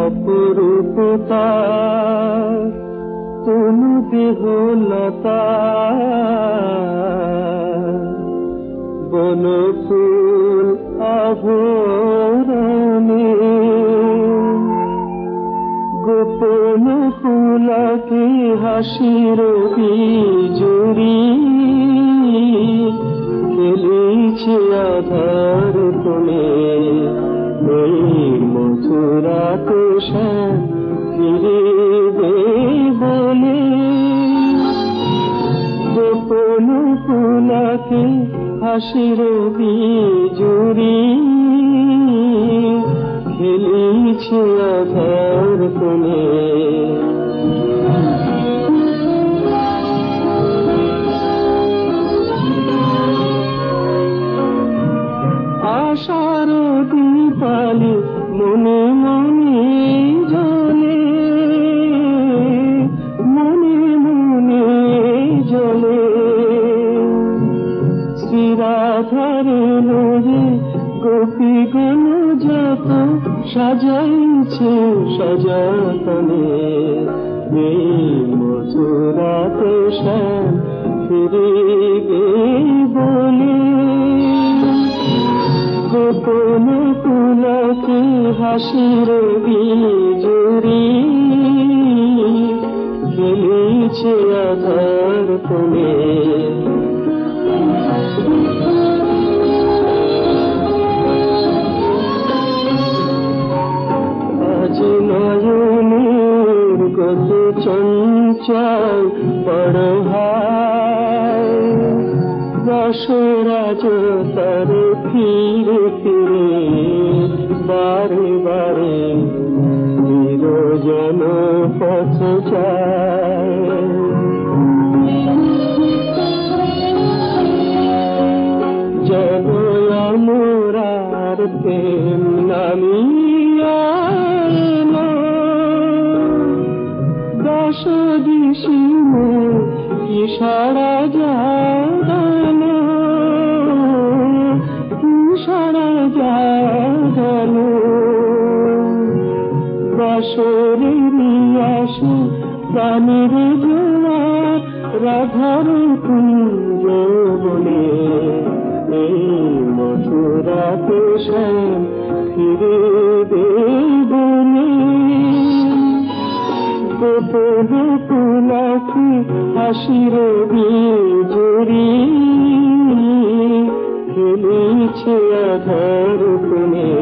অপরূপতা তনু দেহলতা বনফুল আভরণে গোপন ফুলকে হাসির বিজুরি খেলেছে আধার কোণে এই মথুরাতে শ্যাম ফিরিবে বলে গোপন ফুলকে হাসির বিজুরি খেলেছে আধার কোণে আশার দীপালি মনে মনে জ্বলে মনে মনে জ্বলে শ্রীরাধার লোহে গোপীগণ যত সাজাইছে সযতনে এই মথুরাতে শ্যাম ফিরিবে বলে গোপন ফুলকে হাসির বিজুরি খেলেছে আধার কোণে আজ নয়নের গত চঞ্চল পরহায় রসরাজ তার ফিরে ফিরে বারে বারে নিরজন পথ যায় যেন আমরার প্রেম নামিয়া এলো দশ দিশি ইশারা জাগালো ইশারা জাগালো বাসরে নিয়ে আসে প্রাণের জোয়ার রাধার কুঞ্জ বলে এই মথুরাতে শ্যাম ফিরিবে বলে গোপন ফুলকে হাসির বিজুরি খেলেছে আধার কোণে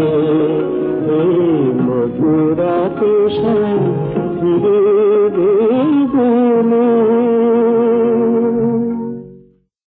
এই মথুরাতে শ্যাম